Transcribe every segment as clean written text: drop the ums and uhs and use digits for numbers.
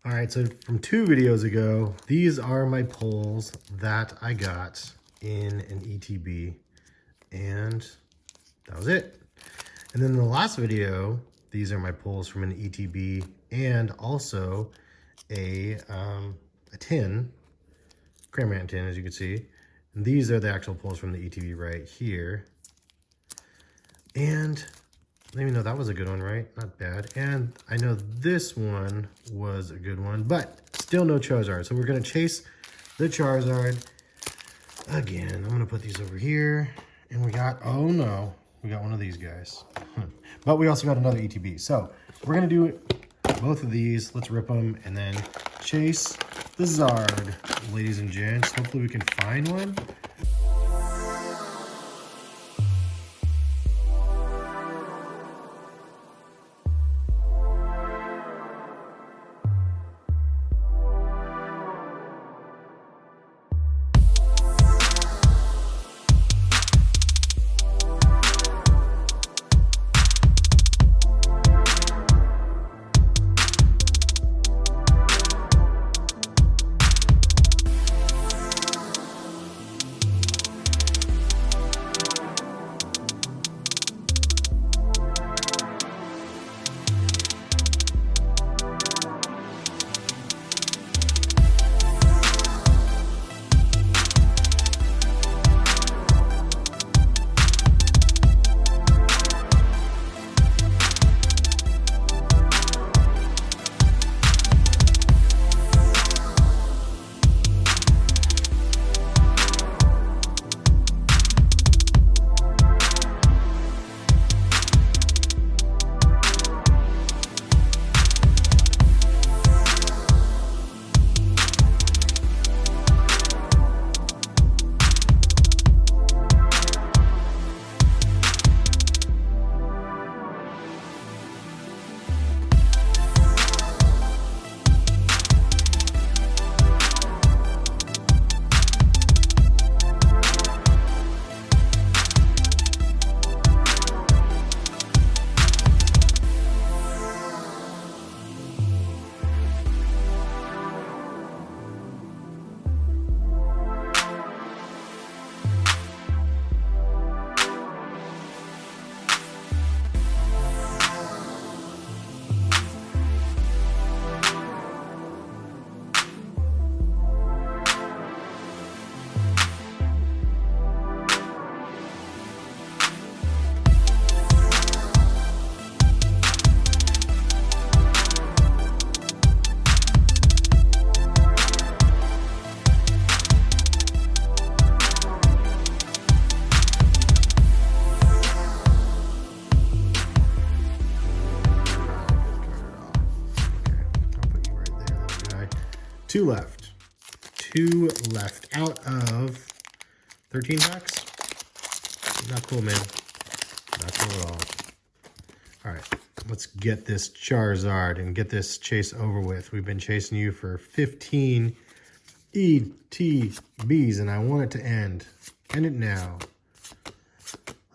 All right, so from 2 videos ago, these are my pulls that I got in an ETB, and that was it. And then in the last video, these are my pulls from an ETB and also a tin, cranberry tin, as you can see. And these are the actual pulls from the ETB right here. And let me know, that was a good one, right? Not bad. And I know this one was a good one, but still no Charizard. So we're gonna chase the Charizard again. I'm gonna put these over here. And we got, oh no, we got one of these guys. But we also got another ETB. So we're gonna do both of these. Let's rip them and then chase the Zard, ladies and gents. Hopefully we can find one. Two left out of 13 packs. Not cool, man. Not cool at all. All right, let's get this Charizard and get this chase over with. We've been chasing you for 15 ETBs, and I want it to end. End it now.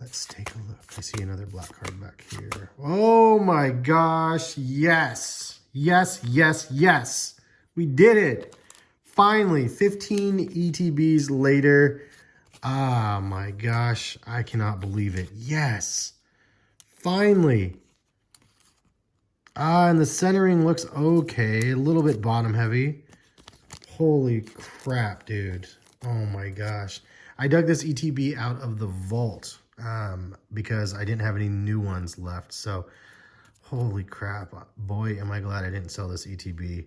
Let's take a look. I see another black card back here. Oh my gosh, yes. Yes, yes, yes. We did it. Finally, 15 ETBs later. Ah, my gosh. I cannot believe it. Yes. Finally. And the centering looks okay. A little bit bottom heavy. Holy crap, dude. Oh, my gosh. I dug this ETB out of the vault because I didn't have any new ones left. So, holy crap. Boy, am I glad I didn't sell this ETB.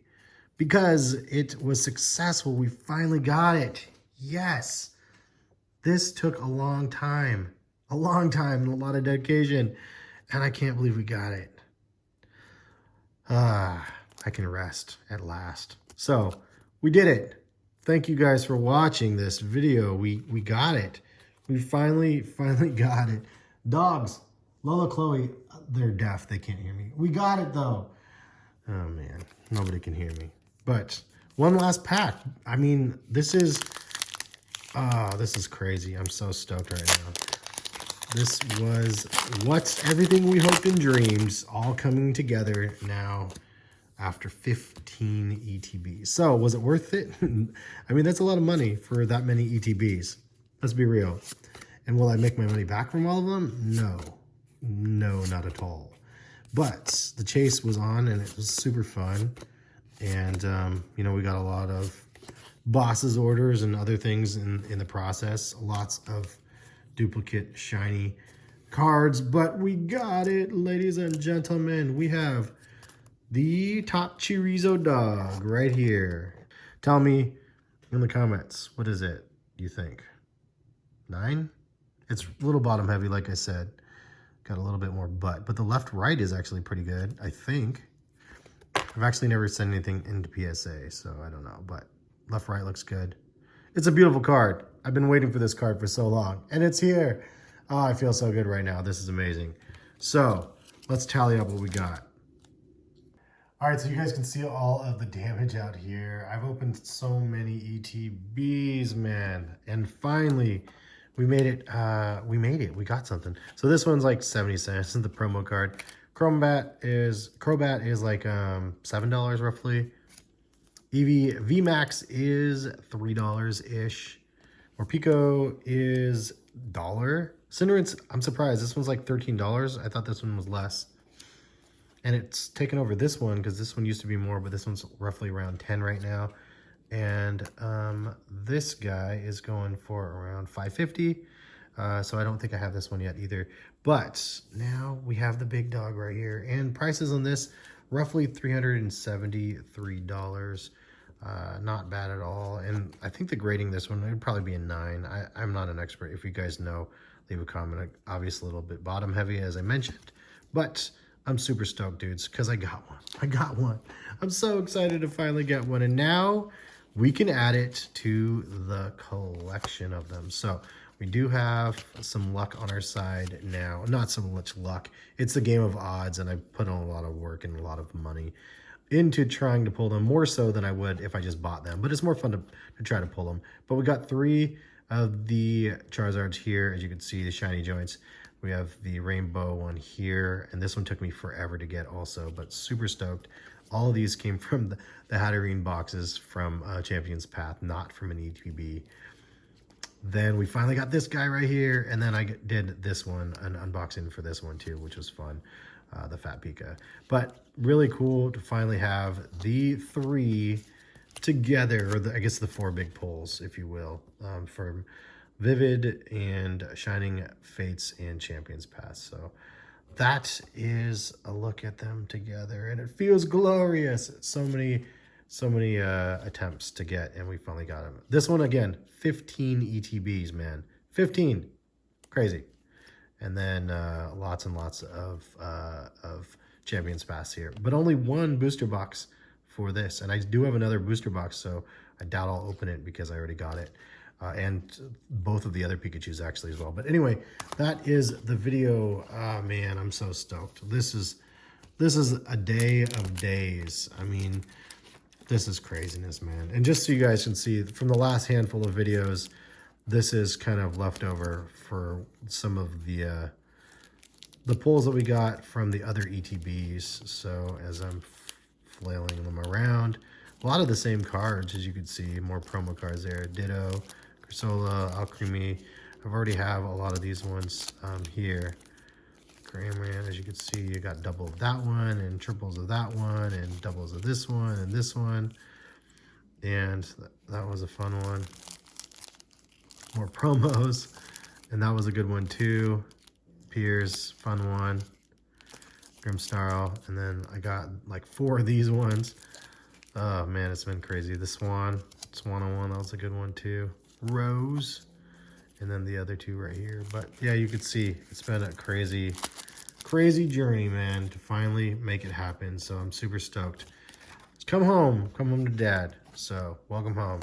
Because it was successful. We finally got it. Yes. This took a long time. A long time and a lot of dedication. And I can't believe we got it. I can rest at last. So, we did it. Thank you guys for watching this video. We got it. We finally got it. Dogs, Lola, Chloe, they're deaf. They can't hear me. We got it, though. Oh, man. Nobody can hear me. But one last pack. I mean, this is crazy. I'm so stoked right now. This was what's everything we hoped and dreams all coming together now after 15 15 ETBs. So was it worth it? I mean, that's a lot of money for that many ETBs. Let's be real. And will I make my money back from all of them? No, not at all. But the chase was on and it was super fun. And, you know, we got a lot of bosses orders and other things in the process. Lots of duplicate shiny cards, but we got it, ladies and gentlemen. We have the top chorizo dog right here. Tell me in the comments, what is it, you think? 9? It's a little bottom heavy, like I said. Got a little bit more butt, but the left-right is actually pretty good, I think. I've actually never sent anything into PSA, so I don't know, but left-right looks good. It's a beautiful card. I've been waiting for this card for so long, and it's here. Oh, I feel so good right now. This is amazing. So let's tally up what we got. All right, so you guys can see all of the damage out here. I've opened so many ETBs, man. And finally, we made it. We got something. So this one's like 70 cents, the promo card. Crobat is like $7 roughly. VMAX is $3-ish. Morpico is $1. Cinderace, I'm surprised. This one's like $13. I thought this one was less. And it's taken over this one because this one used to be more, but this one's roughly around 10 right now. And this guy is going for around $5.50. So I don't think I have this one yet either. But now we have the big dog right here. And prices on this, roughly $373. Not bad at all. And I think the grading this one would probably be a 9. I'm not an expert. If you guys know, leave a comment. Obviously a little bit bottom heavy as I mentioned, but I'm super stoked, dudes, because I got one. I'm so excited to finally get one, and now we can add it to the collection of them. So we do have some luck on our side now. Not so much luck. It's a game of odds, and I put in a lot of work and a lot of money into trying to pull them, more so than I would if I just bought them. But it's more fun to try to pull them. But we got 3 of the Charizards here. As you can see, the shiny joints. We have the rainbow one here, and this one took me forever to get also, but super stoked. All of these came from the Hatterene boxes from Champions Path, not from an ETB. Then we finally got this guy right here, and then I did this one, an unboxing for this one too, which was fun, the Fat Pika. But really cool to finally have the 3 together, or I guess the 4 big pulls, if you will, from Vivid and Shining Fates and Champions Path. So that is a look at them together, and it feels glorious. So many attempts to get, and we finally got them. This one again, 15 ETBs, man, 15, crazy. And then lots and lots of Champions Pass here, but only 1 booster box for this. And I do have another booster box, so I doubt I'll open it because I already got it. And both of the other Pikachus actually as well. But anyway, that is the video. Man, I'm so stoked. This is a day of days. I mean, this is craziness, man. And just so you guys can see, from the last handful of videos, this is kind of leftover for some of the pulls that we got from the other ETBs. So as I'm flailing them around, a lot of the same cards, as you can see, more promo cards there. Ditto, Crasola, Alchemy. I've already have a lot of these ones here. Grandman, as you can see, you got double of that one, and triples of that one, and doubles of this one, and this one. And that was a fun one. More promos, and that was a good one too. Piers, fun one. Grimsnarl, and then I got like 4 of these ones. Oh man, it's been crazy. The Swan 101, that was a good one too. Rose, and then the other 2 right here. But yeah, you can see it's been a crazy journey, man, to finally make it happen. So I'm super stoked. Come home to dad. So welcome home.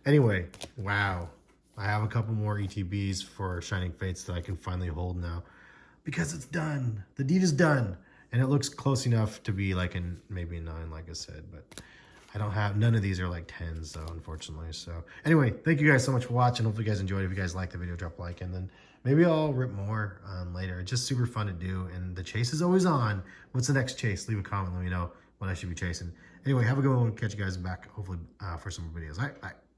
Anyway, wow, I have a couple more ETBs for Shining Fates that I can finally hold now, because it's done. The deed is done, and it looks close enough to be like maybe a 9, like I said, but I don't have, none of these are like 10s though, unfortunately. So anyway, thank you guys so much for watching. Hopefully you guys enjoyed. If you guys liked the video, drop a like, and then maybe I'll rip more later. It's just super fun to do, and the chase is always on. What's the next chase? Leave a comment, let me know. what I should be chasing. Anyway, have a good one. We'll catch you guys back hopefully for some more videos. All right, bye.